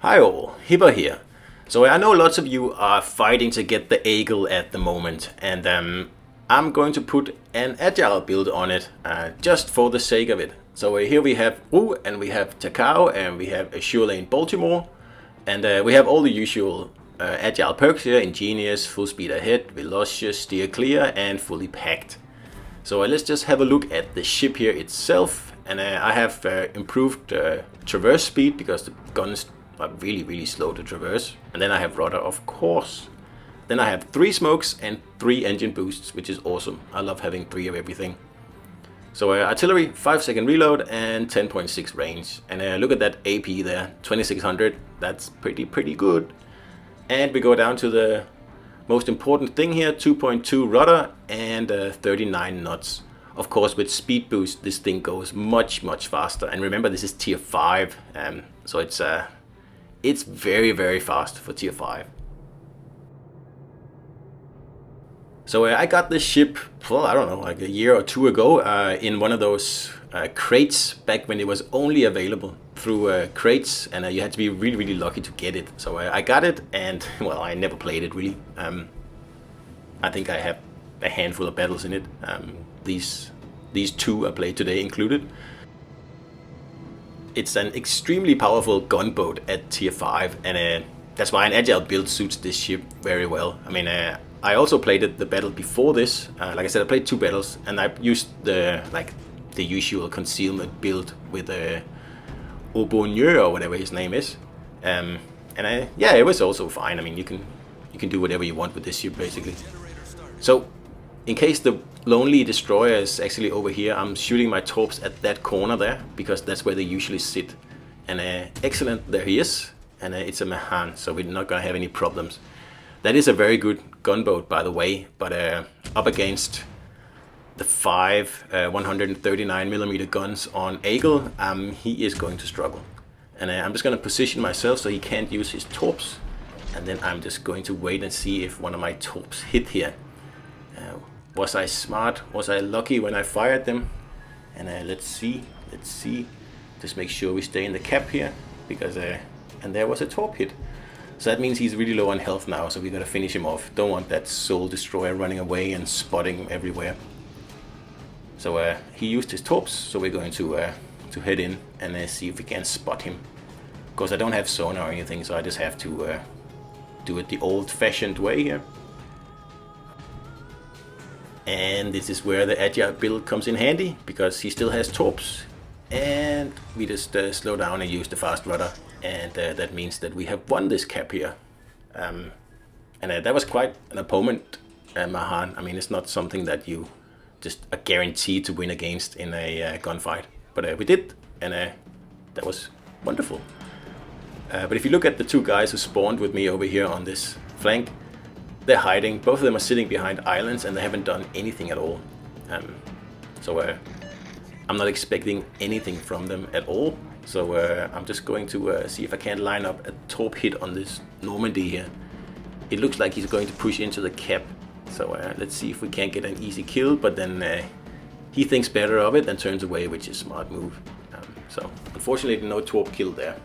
Hi all, Hipper here. So I know lots of you are fighting to get the Aigle at the moment, and I'm going to put an Agile build on it, just for the sake of it. So here we have Ru, and we have Takao, and we have Azure Lane Baltimore, and we have all the usual Agile perks here: Ingenious, Full Speed Ahead, Velocious, Steer Clear, and Fully Packed. So let's just have a look at the ship here itself, and I have improved traverse speed because the guns are really slow to traverse, and then I have rudder, of course. Then I have 3 smokes and 3 engine boosts, which is awesome. I love having 3 of everything. So artillery, 5-second reload and 10.6 range, and look at that AP there, 2600. That's pretty good. And we go down to the most important thing here, 2.2 rudder and 39 knots. Of course, with speed boost, this thing goes much faster. And remember, this is tier 5, so it's very fast for tier 5. So I got this ship, well, I don't know, like a year or 2 ago, in one of those crates back when it was only available through crates, and you had to be really lucky to get it. So I got it, and well, I never played it really. I think I have a handful of battles in it. These 2 I played today included. It's an extremely powerful gunboat at tier 5, and that's why an Agile build suits this ship very well. I mean, I also played the battle before this. Like I said, I played 2 battles, and I used the usual concealment build with Aubonnier or whatever his name is, and yeah, it was also fine. I mean, you can do whatever you want with this ship basically. So, in case the lonely destroyer is actually over here, I'm shooting my torps at that corner there, because that's where they usually sit. And excellent, there he is, and it's a Mahan, so we're not gonna have any problems. That is a very good gunboat, by the way, but up against the 5 139mm guns on Aigle, he is going to struggle. And I'm just gonna position myself so he can't use his torps, and then I'm just going to wait and see if one of my torps hit here. Was I smart? Was I lucky when I fired them? And let's see. Just make sure we stay in the cap here, because and there was a torp hit. So that means he's really low on health now, so we gotta finish him off. Don't want that soul destroyer running away and spotting him everywhere. So he used his torps, so we're going to head in and see if we can spot him. Of course, I don't have sonar or anything, so I just have to do it the old-fashioned way here. And this is where the Agile build comes in handy, because he still has torps. And we just slow down and use the fast rudder, and that means that we have won this cap here. And that was quite an opponent, Mahan. I mean, it's not something that you just are guaranteed to win against in a gunfight. But we did, and that was wonderful. But if you look at the 2 guys who spawned with me over here on this flank, they're hiding. Both of them are sitting behind islands, and they haven't done anything at all. So I'm not expecting anything from them at all. So I'm just going to see if I can line up a torp hit on this Normandy here. It looks like he's going to push into the cap. So let's see if we can't get an easy kill, but then he thinks better of it and turns away, which is a smart move. So unfortunately, no torp kill there.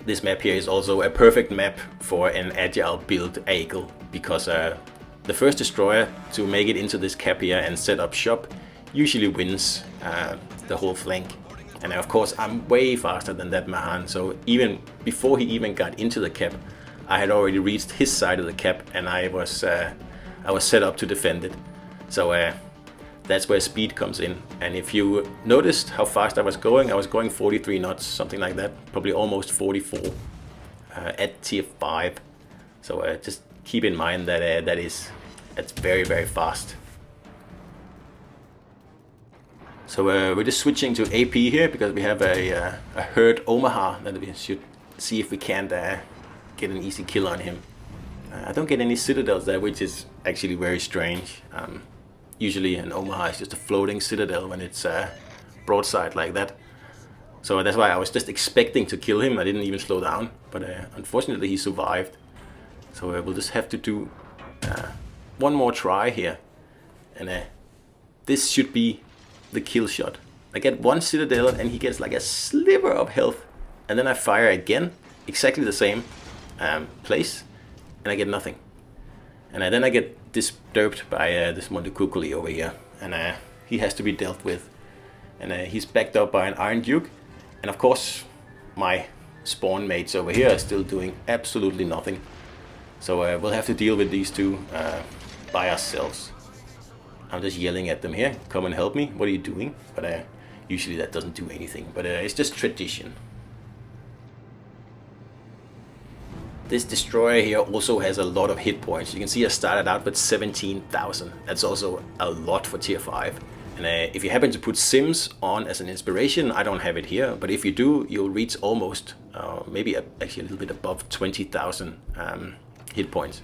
This map here is also a perfect map for an Agile build Aigle, because the first destroyer to make it into this cap here and set up shop usually wins the whole flank. And of course, I'm way faster than that Mahan, so even before he even got into the cap, I had already reached his side of the cap, and I was set up to defend it. So that's where speed comes in. And if you noticed how fast I was going 43 knots, something like that, probably almost 44 at tier 5. So just keep in mind that that's very fast. So we're just switching to AP here, because we have a herd Omaha that we should see if we can't get an easy kill on him. I don't get any citadels there, which is actually very strange. Usually an Omaha is just a floating citadel when it's broadside like that. So that's why I was just expecting to kill him. I didn't even slow down, but unfortunately he survived. So we'll just have to do one more try here, and this should be the kill shot. I get one citadel and he gets like a sliver of health, and then I fire again, exactly the same place, and I get nothing. And then I get disturbed by this Montecuccoli over here, and he has to be dealt with. And he's backed up by an Iron Duke, and of course my spawn mates over here are still doing absolutely nothing. So we'll have to deal with these two by ourselves. I'm just yelling at them here, come and help me, what are you doing? But usually that doesn't do anything, but it's just tradition. This destroyer here also has a lot of hit points. You can see I started out with 17,000. That's also a lot for tier 5. And if you happen to put Sims on as an inspiration, I don't have it here, but if you do, you'll reach almost, maybe actually a little bit above 20,000 hit points,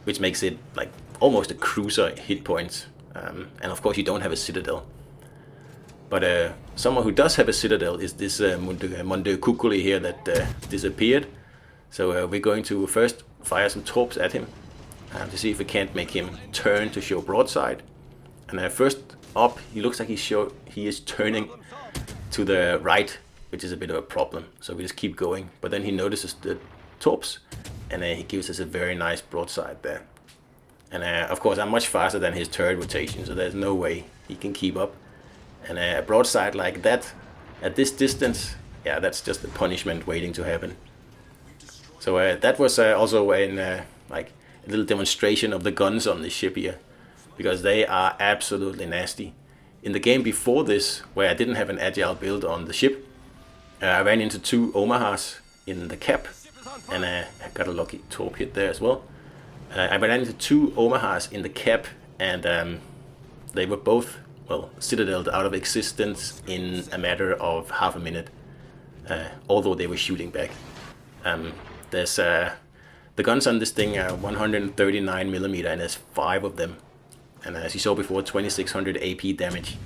which makes it like almost a cruiser hit points. And of course you don't have a citadel. But someone who does have a citadel is this Montecuccoli here that disappeared. So we're going to first fire some torps at him to see if we can't make him turn to show broadside. And first up, he looks like he is turning to the right, which is a bit of a problem. So we just keep going. But then he notices the torps, and he gives us a very nice broadside there. And of course, I'm much faster than his turret rotation, so there's no way he can keep up. And a broadside like that, at this distance, yeah, that's just a punishment waiting to happen. So that was also like a little demonstration of the guns on this ship here, because they are absolutely nasty. In the game before this, where I didn't have an agile build on the ship, I ran into 2 Omahas in the cap, and I got a lucky torp hit there as well. I ran into 2 Omahas in the cap, and they were both, well, citadeled out of existence in a matter of half a minute, although they were shooting back. There's the guns on this thing are 139mm, and there's 5 of them. And as you saw before, 2600 AP damage.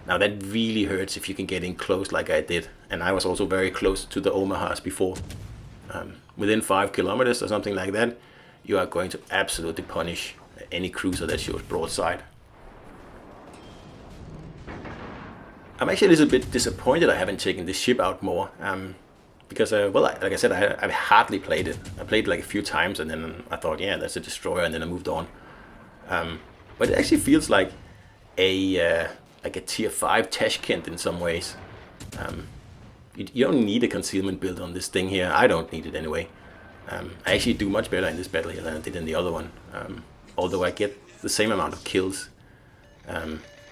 Now that really hurts if you can get in close like I did. And I was also very close to the Omahas before. Within 5 kilometers or something like that, you are going to absolutely punish any cruiser that shows broadside. I'm actually a little bit disappointed I haven't taken this ship out more. Because, well, like I said, I've hardly played it. I played it like a few times, and then I thought, yeah, that's a destroyer, and then I moved on. But it actually feels like a tier 5 Tashkent in some ways. You don't need a concealment build on this thing here. I don't need it anyway. I actually do much better in this battle here than I did in the other one. Although I get the same amount of kills.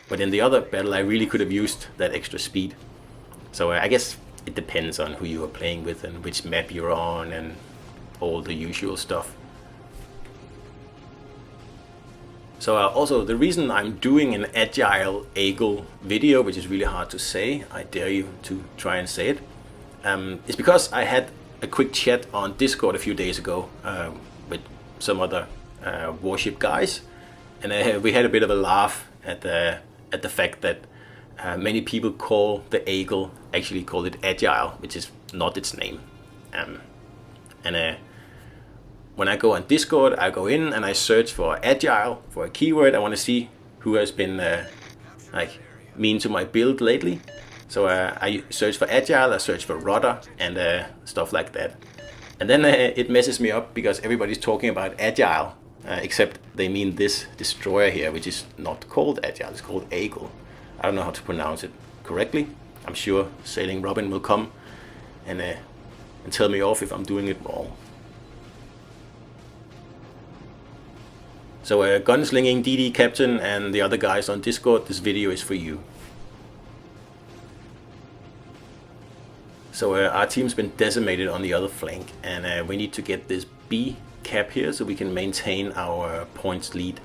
But in the other battle, I really could have used that extra speed. So I guess it depends on who you are playing with and which map you're on and all the usual stuff. So also the reason I'm doing an Agile Aigle video, which is really hard to say, I dare you to try and say it, is because I had a quick chat on Discord a few days ago with some other warship guys, and we had a bit of a laugh at the fact that many people call the Aigle, actually call it Agile, which is not its name. When I go on Discord, I go in and I search for Agile, for a keyword. I want to see who has been like mean to my build lately. So I search for Agile, I search for rudder and stuff like that. And then it messes me up because everybody's talking about Agile, except they mean this destroyer here, which is not called Agile, it's called Aigle. I don't know how to pronounce it correctly. I'm sure Sailing Robin will come and tell me off if I'm doing it wrong. So gunslinging DD Captain and the other guys on Discord, this video is for you. So our team's been decimated on the other flank, and we need to get this B cap here so we can maintain our points lead.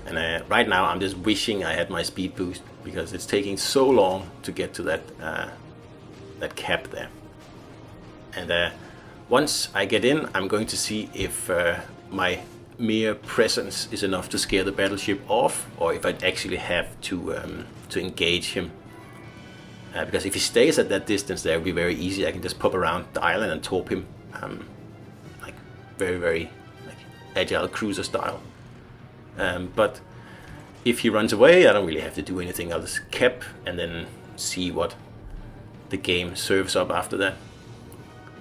And right now I'm just wishing I had my speed boost, because it's taking so long to get to that cap there. And once I get in, I'm going to see if my mere presence is enough to scare the battleship off, or if I actually have to engage him. Because if he stays at that distance there, it'll be very easy. I can just pop around the island and torp him, like very, very like agile cruiser style. But if he runs away, I don't really have to do anything. I'll just cap and then see what the game serves up after that.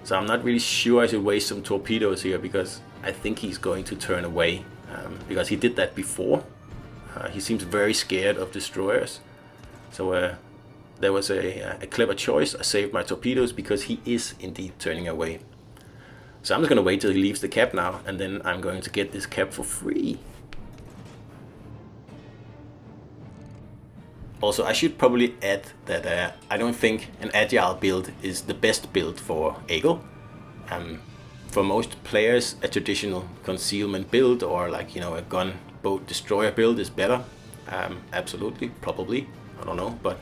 So I'm not really sure I should waste some torpedoes here, because I think he's going to turn away, because he did that before. He seems very scared of destroyers. So there was a clever choice. I saved my torpedoes because he is indeed turning away. So I'm just going to wait till he leaves the cap now, and then I'm going to get this cap for free. Also, I should probably add that I don't think an agile build is the best build for Aigle. For most players, a traditional concealment build, or like, you know, a gun boat destroyer build is better. Absolutely, probably, I don't know. But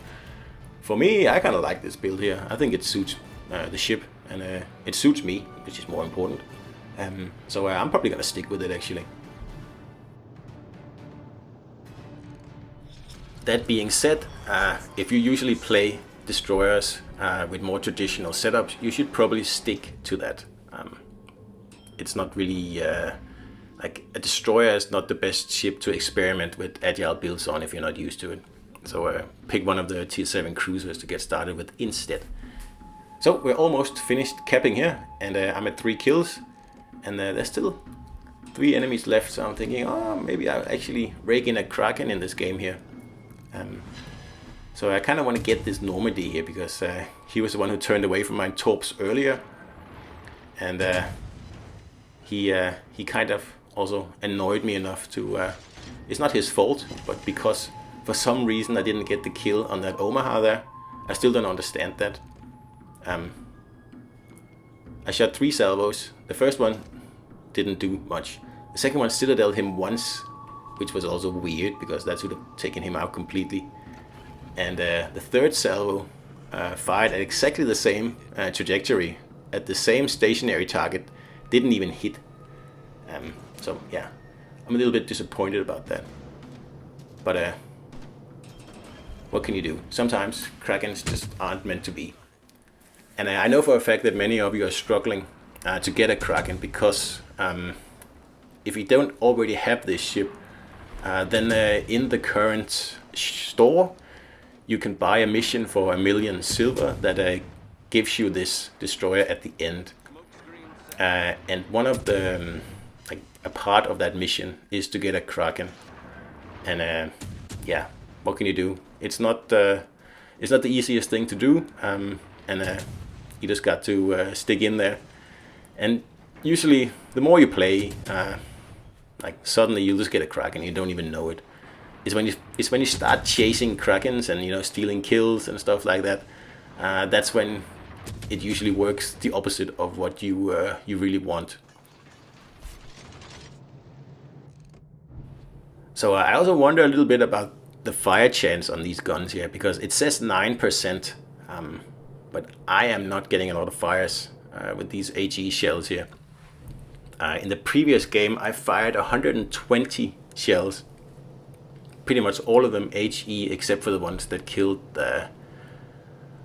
for me, I kind of like this build here. I think it suits the ship, and it suits me, which is more important. So I'm probably going to stick with it, actually. That being said, if you usually play destroyers with more traditional setups, you should probably stick to that. It's not really like, a destroyer is not the best ship to experiment with agile builds on if you're not used to it. So pick one of the tier 7 cruisers to get started with instead. So we're almost finished capping here, and I'm at 3 kills, and there's still 3 enemies left. So I'm thinking, oh, maybe I'll actually rake in a Kraken in this game here. So I kind of want to get this Normandy here, because he was the one who turned away from my torps earlier, and he kind of also annoyed me enough to. It's not his fault, but because for some reason I didn't get the kill on that Omaha there. I still don't understand that. I shot 3 salvos. The first one didn't do much. The second one citadeled him once, which was also weird, because that should have taken him out completely. And the third salvo fired at exactly the same trajectory, at the same stationary target, didn't even hit. So yeah, I'm a little bit disappointed about that. But what can you do? Sometimes Krakens just aren't meant to be. And I know for a fact that many of you are struggling to get a Kraken, because if you don't already have this ship, then in the current store, you can buy a mission for 1 million silver that gives you this destroyer at the end. And one of the a part of that mission is to get a Kraken. And yeah, what can you do? It's not the easiest thing to do, and you just got to stick in there. And usually, the more you play, like suddenly you'll just get a Kraken, you don't even know it. It's when you start chasing Krakens and, you know, stealing kills and stuff like that. That's when it usually works the opposite of what you really want. So I also wonder a little bit about the fire chance on these guns here, because it says 9%, but I am not getting a lot of fires with these HE shells here. In the previous game, I fired 120 shells. Pretty much all of them HE, except for the ones that killed the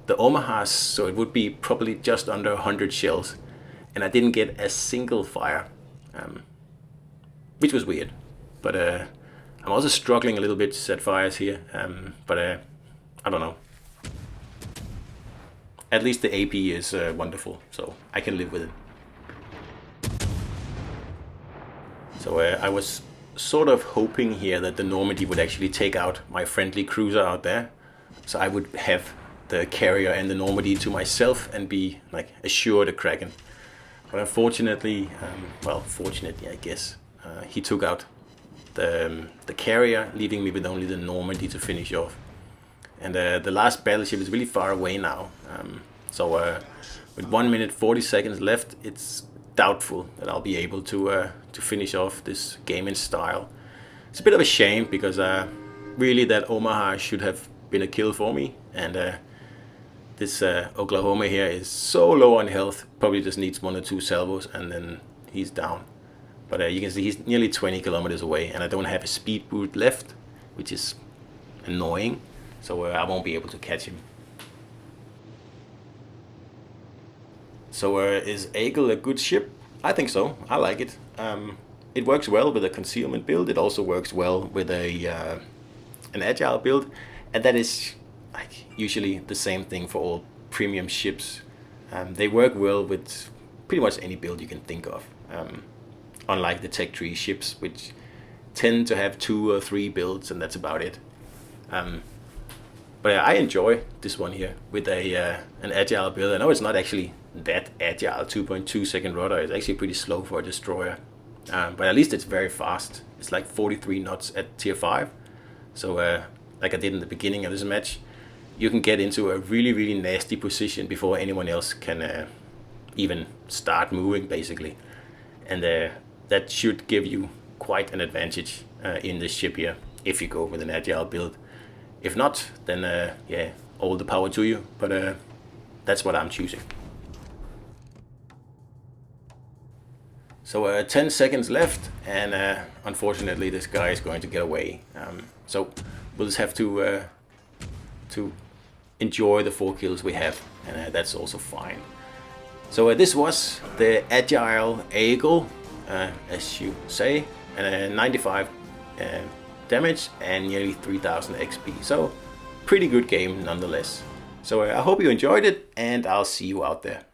Omahas, so it would be probably just under 100 shells. And I didn't get a single fire, which was weird. But I'm also struggling a little bit to set fires here, but I don't know. At least the AP is wonderful, so I can live with it. So I was sort of hoping here that the Normandy would actually take out my friendly cruiser out there, so I would have the carrier and the Normandy to myself and be like assured a Kraken. But unfortunately, well, fortunately I guess, he took out the carrier, leaving me with only the Normandy to finish off. And the last battleship is really far away now, so with 1 minute 40 seconds left, it's doubtful that I'll be able to finish off this game in style. It's a bit of a shame, because really that Omaha should have been a kill for me, and this Oklahoma here is so low on health, probably just needs 1 or 2 salvos and then he's down. But you can see he's nearly 20 kilometers away, and I don't have a speed boot left, which is annoying, so I won't be able to catch him. So is Aigle a good ship? I think so. I like it. It works well with a concealment build. It also works well with an agile build, and that is like usually the same thing for all premium ships. They work well with pretty much any build you can think of, unlike the tech tree ships, which tend to have 2 or 3 builds, and that's about it. But I enjoy this one here with an agile build. I know it's not actually that agile. 2.2 second rudder is actually pretty slow for a destroyer, but at least it's very fast. It's like 43 knots at tier 5. So like I did in the beginning of this match, you can get into a really nasty position before anyone else can even start moving, basically. And that should give you quite an advantage in this ship here, if you go with an agile build. If not, then yeah, all the power to you, but that's what I'm choosing. So 10 seconds left, and unfortunately this guy is going to get away. So we'll just have to enjoy the 4 kills we have, and that's also fine. So this was the Agile Aigle, as you say, and 95 damage and nearly 3000 XP. So pretty good game nonetheless. So I hope you enjoyed it, and I'll see you out there.